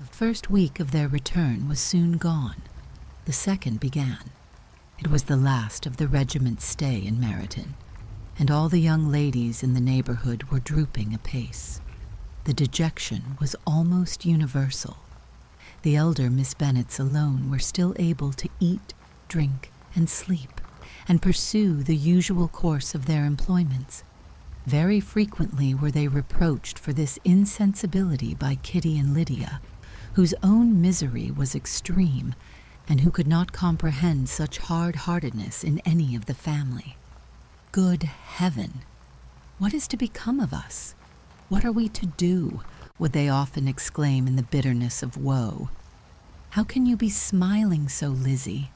The first week of their return was soon gone. The second began. It was the last of the regiment's stay in Meryton, and all the young ladies in the neighborhood were drooping apace. The dejection was almost universal. The elder Miss Bennets alone were still able to eat, drink, and sleep, and pursue the usual course of their employments. Very frequently were they reproached for this insensibility by Kitty and Lydia, whose own misery was extreme, and who could not comprehend such hard-heartedness in any of the family. Good heaven! What is to become of us? What are we to do? Would they often exclaim in the bitterness of woe. How can you be smiling so, Lizzie?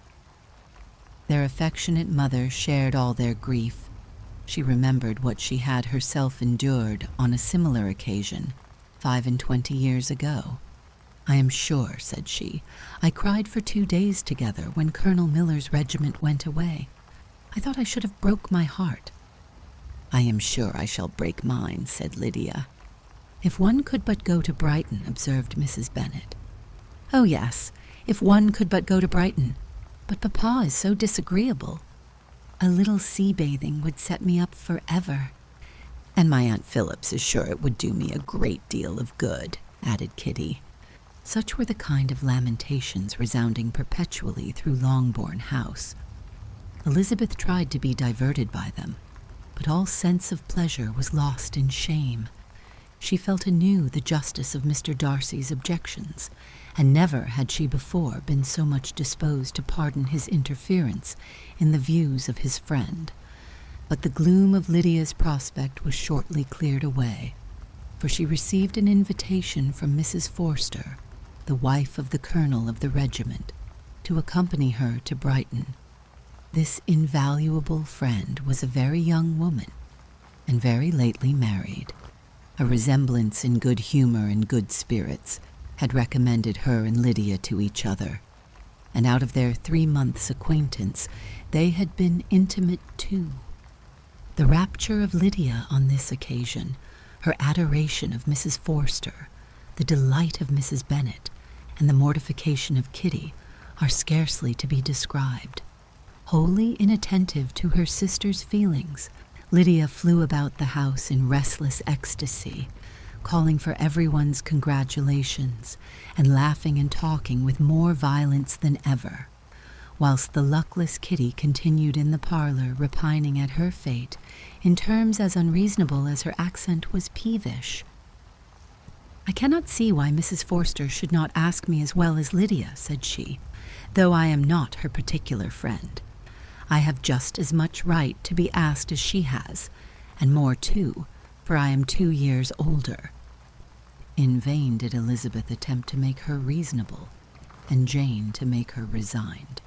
Their affectionate mother shared all their grief. She remembered what she had herself endured on a similar occasion 25 years ago. "I am sure," said she, "I cried for 2 days together when Colonel Miller's regiment went away. I thought I should have broke my heart." "I am sure I shall break mine," said Lydia. "If one could but go to Brighton," observed Mrs. Bennet. "Oh yes, if one could but go to Brighton. But Papa is so disagreeable. A little sea-bathing would set me up forever." "And my Aunt Phillips is sure it would do me a great deal of good," added Kitty. Such were the kind of lamentations resounding perpetually through Longbourn House. Elizabeth tried to be diverted by them, but all sense of pleasure was lost in shame. She felt anew the justice of Mr. Darcy's objections, and never had she before been so much disposed to pardon his interference in the views of his friend. But the gloom of Lydia's prospect was shortly cleared away, for she received an invitation from Mrs. Forster, the wife of the colonel of the regiment, to accompany her to Brighton. This invaluable friend was a very young woman, and very lately married. A resemblance in good humor and good spirits had recommended her and Lydia to each other, and out of their 3 months' acquaintance they had been intimate too. The rapture of Lydia on this occasion, her adoration of Mrs. Forster, the delight of Mrs. Bennet, and the mortification of Kitty are scarcely to be described. Wholly inattentive to her sister's feelings, Lydia flew about the house in restless ecstasy, calling for everyone's congratulations, and laughing and talking with more violence than ever, whilst the luckless Kitty continued in the parlour repining at her fate in terms as unreasonable as her accent was peevish. "I cannot see why Mrs. Forster should not ask me as well as Lydia," said she, "though I am not her particular friend. I have just as much right to be asked as she has, and more too, for I am 2 years older." In vain did Elizabeth attempt to make her reasonable, and Jane to make her resigned.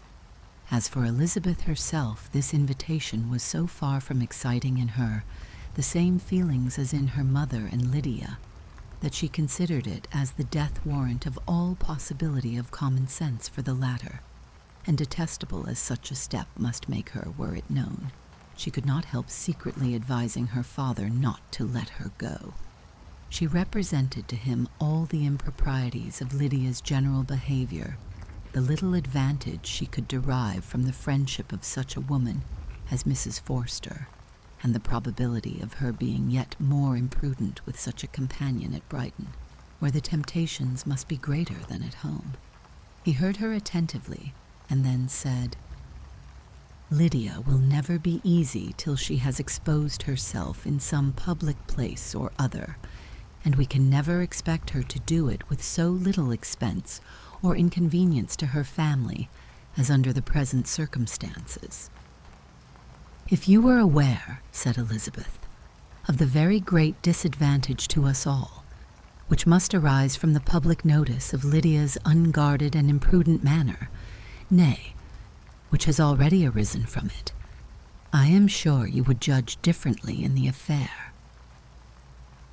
As for Elizabeth herself, this invitation was so far from exciting in her the same feelings as in her mother and Lydia, that she considered it as the death warrant of all possibility of common sense for the latter, and detestable as such a step must make her were it known, she could not help secretly advising her father not to let her go. She represented to him all the improprieties of Lydia's general behavior, the little advantage she could derive from the friendship of such a woman as Mrs. Forster, and the probability of her being yet more imprudent with such a companion at Brighton, where the temptations must be greater than at home. He heard her attentively, and then said, "Lydia will never be easy till she has exposed herself in some public place or other, and we can never expect her to do it with so little expense or inconvenience to her family as under the present circumstances." "If you were aware," said Elizabeth, "of the very great disadvantage to us all, which must arise from the public notice of Lydia's unguarded and imprudent manner, nay, which has already arisen from it, I am sure you would judge differently in the affair."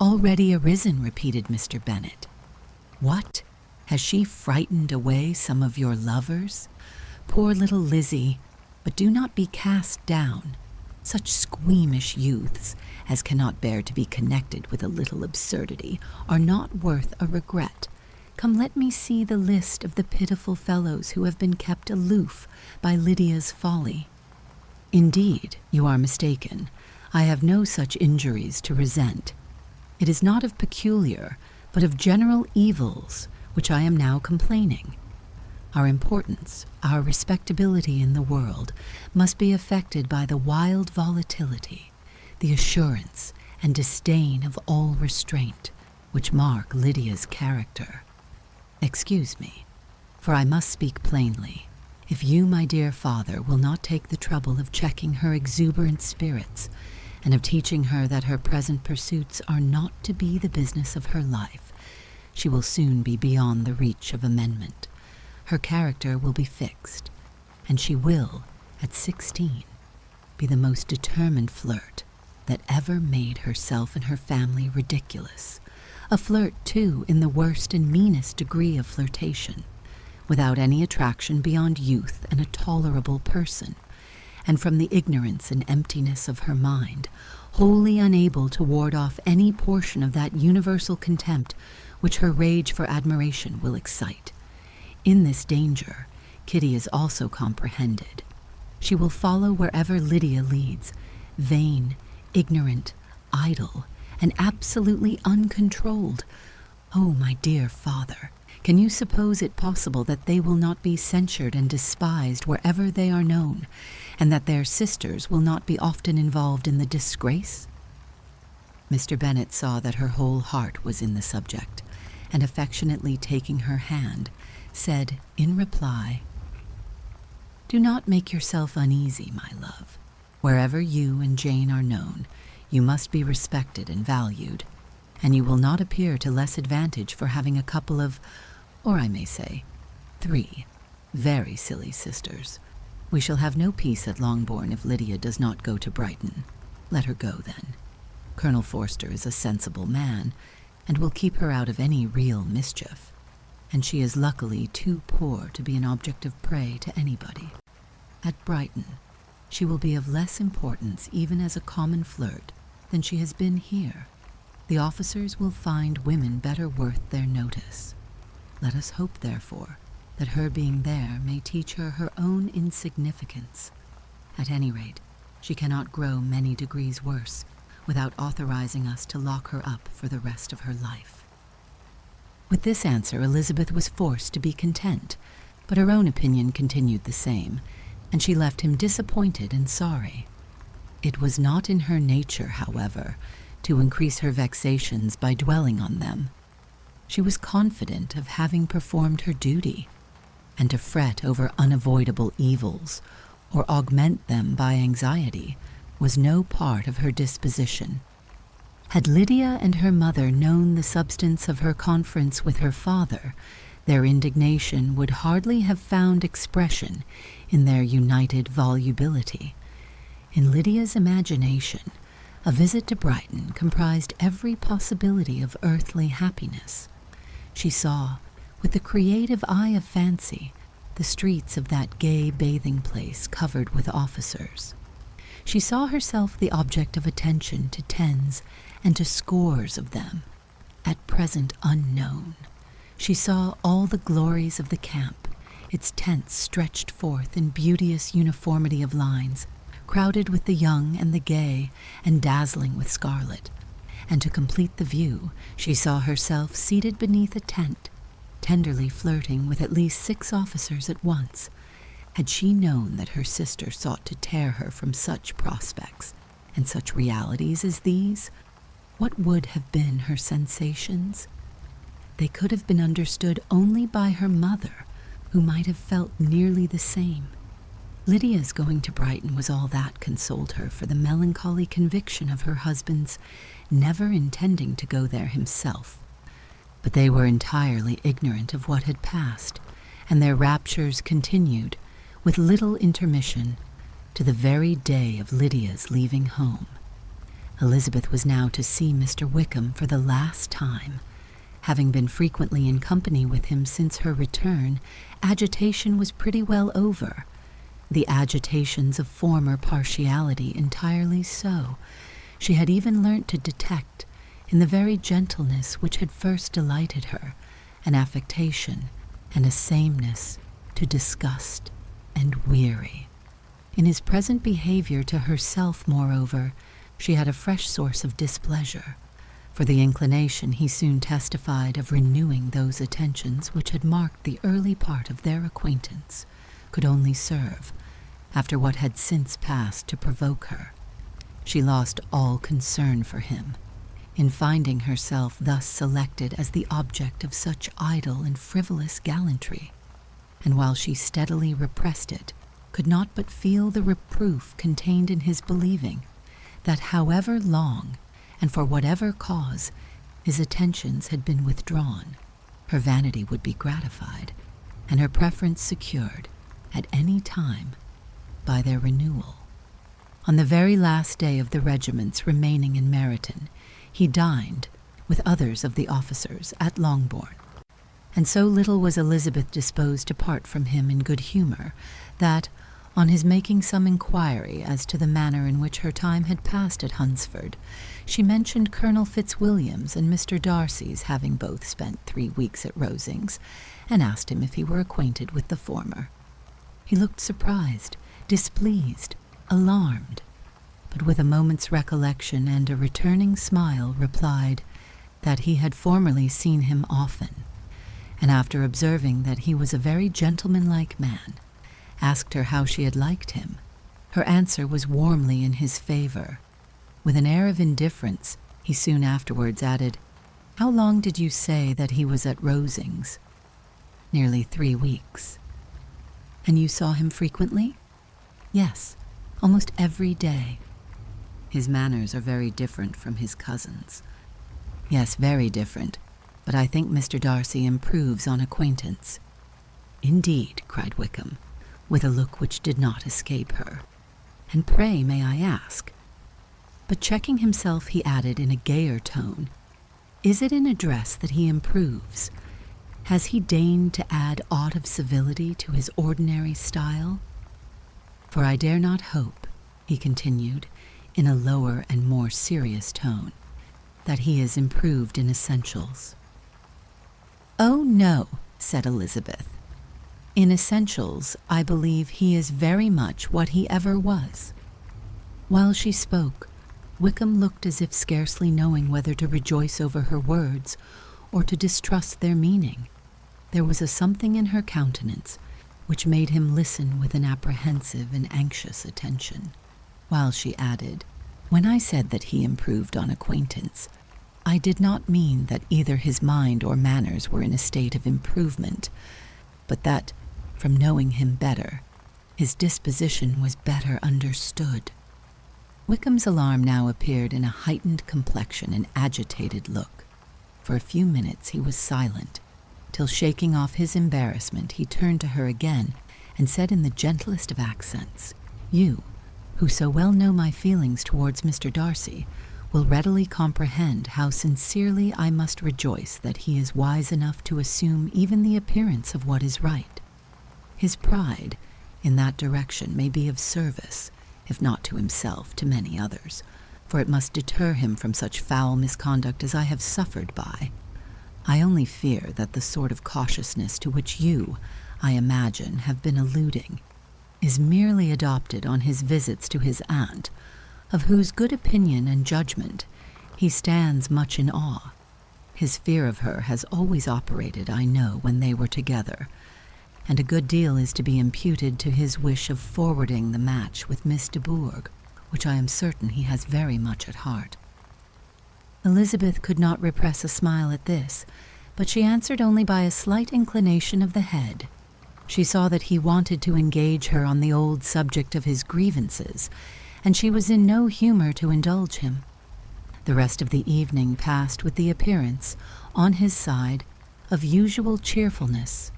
"Already arisen," repeated Mr. Bennet. "What? Has she frightened away some of your lovers? Poor little Lizzie! But do not be cast down. Such squeamish youths as cannot bear to be connected with a little absurdity are not worth a regret, Come, let me see the list of the pitiful fellows who have been kept aloof by Lydia's folly. Indeed, you are mistaken. I have no such injuries to resent. It is not of peculiar, but of general evils, which I am now complaining. Our importance, our respectability in the world, must be affected by the wild volatility, the assurance and disdain of all restraint, which mark Lydia's character. Excuse me, for I must speak plainly. If you, my dear father, will not take the trouble of checking her exuberant spirits, and of teaching her that her present pursuits are not to be the business of her life, she will soon be beyond the reach of amendment. Her character will be fixed, and she will, at 16, be the most determined flirt that ever made herself and her family ridiculous. A flirt, too, in the worst and meanest degree of flirtation, without any attraction beyond youth and a tolerable person, and from the ignorance and emptiness of her mind, wholly unable to ward off any portion of that universal contempt which her rage for admiration will excite. In this danger, Kitty is also comprehended. She will follow wherever Lydia leads, vain, ignorant, idle, and absolutely uncontrolled. Oh, my dear father, can you suppose it possible that they will not be censured and despised wherever they are known, and that their sisters will not be often involved in the disgrace? Mr. Bennet saw that her whole heart was in the subject, and affectionately taking her hand, said in reply, "Do not make yourself uneasy, my love. Wherever you and Jane are known, you must be respected and valued, and you will not appear to less advantage for having a couple of, or I may say, 3, very silly sisters. We shall have no peace at Longbourn if Lydia does not go to Brighton. Let her go, then. Colonel Forster is a sensible man, and will keep her out of any real mischief, and she is luckily too poor to be an object of prey to anybody. At Brighton, she will be of less importance even as a common flirt than she has been here. The officers will find women better worth their notice. Let us hope, therefore, that her being there may teach her her own insignificance. At any rate, she cannot grow many degrees worse without authorizing us to lock her up for the rest of her life." With this answer, Elizabeth was forced to be content, but her own opinion continued the same, and she left him disappointed and sorry. It was not in her nature, however, to increase her vexations by dwelling on them. She was confident of having performed her duty, and to fret over unavoidable evils, or augment them by anxiety, was no part of her disposition. Had Lydia and her mother known the substance of her conference with her father, their indignation would hardly have found expression in their united volubility. In Lydia's imagination, a visit to Brighton comprised every possibility of earthly happiness. She saw, with the creative eye of fancy, the streets of that gay bathing place covered with officers. She saw herself the object of attention to tens and to scores of them, at present unknown. She saw all the glories of the camp, its tents stretched forth in beauteous uniformity of lines, crowded with the young and the gay, and dazzling with scarlet. And to complete the view, she saw herself seated beneath a tent, tenderly flirting with at least 6 officers at once. Had she known that her sister sought to tear her from such prospects and such realities as these, what would have been her sensations? They could have been understood only by her mother, who might have felt nearly the same. Lydia's going to Brighton was all that consoled her for the melancholy conviction of her husband's never intending to go there himself. But they were entirely ignorant of what had passed, and their raptures continued, with little intermission, to the very day of Lydia's leaving home. Elizabeth was now to see Mr. Wickham for the last time. Having been frequently in company with him since her return, agitation was pretty well over. The agitations of former partiality entirely so. She had even learnt to detect, in the very gentleness which had first delighted her, an affectation, and a sameness to disgust and weary. In his present behavior to herself, moreover, she had a fresh source of displeasure, for the inclination he soon testified of renewing those attentions which had marked the early part of their acquaintance could only serve, after what had since passed, to provoke her. She lost all concern for him, in finding herself thus selected as the object of such idle and frivolous gallantry, and while she steadily repressed it, could not but feel the reproof contained in his believing that however long, and for whatever cause, his attentions had been withdrawn, her vanity would be gratified, and her preference secured, at any time, by their renewal. On the very last day of the regiment's remaining in Meryton, he dined, with others of the officers, at Longbourn, and so little was Elizabeth disposed to part from him in good humour, that, on his making some inquiry as to the manner in which her time had passed at Hunsford, she mentioned Colonel Fitzwilliam's and Mr. Darcy's having both spent 3 weeks at Rosings, and asked him if he were acquainted with the former. He looked surprised, displeased, alarmed, but with a moment's recollection and a returning smile replied that he had formerly seen him often, and after observing that he was a very gentlemanlike man, asked her how she had liked him. Her answer was warmly in his favor. With an air of indifference, he soon afterwards added, "How long did you say that he was at Rosings?" "Nearly 3 weeks." "And you saw him frequently?" "Yes, almost every day." "His manners are very different from his cousin's." "Yes, very different, but I think Mr. Darcy improves on acquaintance." "Indeed," cried Wickham, with a look which did not escape her. "And pray, may I ask?" But checking himself, he added in a gayer tone, "Is it in address that he improves? Has he deigned to add aught of civility to his ordinary style? For I dare not hope," he continued, in a lower and more serious tone, "that he is improved in essentials." "Oh, no," said Elizabeth. "In essentials, I believe he is very much what he ever was." While she spoke, Wickham looked as if scarcely knowing whether to rejoice over her words or to distrust their meaning. There was a something in her countenance which made him listen with an apprehensive and anxious attention, while she added, "When I said that he improved on acquaintance, I did not mean that either his mind or manners were in a state of improvement, but that, from knowing him better, his disposition was better understood." Wickham's alarm now appeared in a heightened complexion and agitated look. For a few minutes he was silent, till, shaking off his embarrassment, he turned to her again and said in the gentlest of accents, "You, who so well know my feelings towards Mr. Darcy, will readily comprehend how sincerely I must rejoice that he is wise enough to assume even the appearance of what is right. His pride in that direction may be of service, if not to himself, to many others, for it must deter him from such foul misconduct as I have suffered by. I only fear that the sort of cautiousness to which you, I imagine, have been alluding, is merely adopted on his visits to his aunt, of whose good opinion and judgment he stands much in awe. His fear of her has always operated, I know, when they were together, and a good deal is to be imputed to his wish of forwarding the match with Miss de Bourgh, which I am certain he has very much at heart." Elizabeth could not repress a smile at this, but she answered only by a slight inclination of the head. She saw that he wanted to engage her on the old subject of his grievances, and she was in no humor to indulge him. The rest of the evening passed with the appearance, on his side, of usual cheerfulness,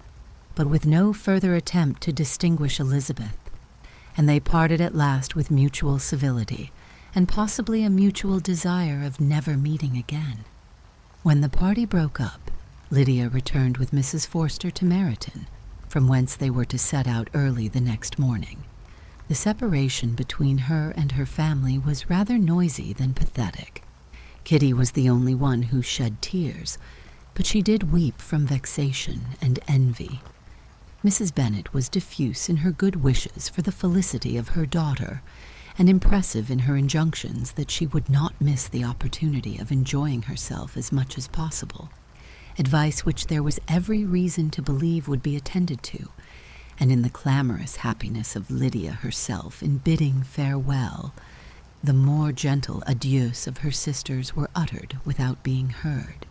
but with no further attempt to distinguish Elizabeth, and they parted at last with mutual civility, and possibly a mutual desire of never meeting again. When the party broke up, Lydia returned with Mrs. Forster to Meryton, from whence they were to set out early the next morning. The separation between her and her family was rather noisy than pathetic. Kitty was the only one who shed tears, but she did weep from vexation and envy. Mrs. Bennet was diffuse in her good wishes for the felicity of her daughter, and impressive in her injunctions that she would not miss the opportunity of enjoying herself as much as possible, advice which there was every reason to believe would be attended to, and in the clamorous happiness of Lydia herself in bidding farewell, the more gentle adieus of her sisters were uttered without being heard.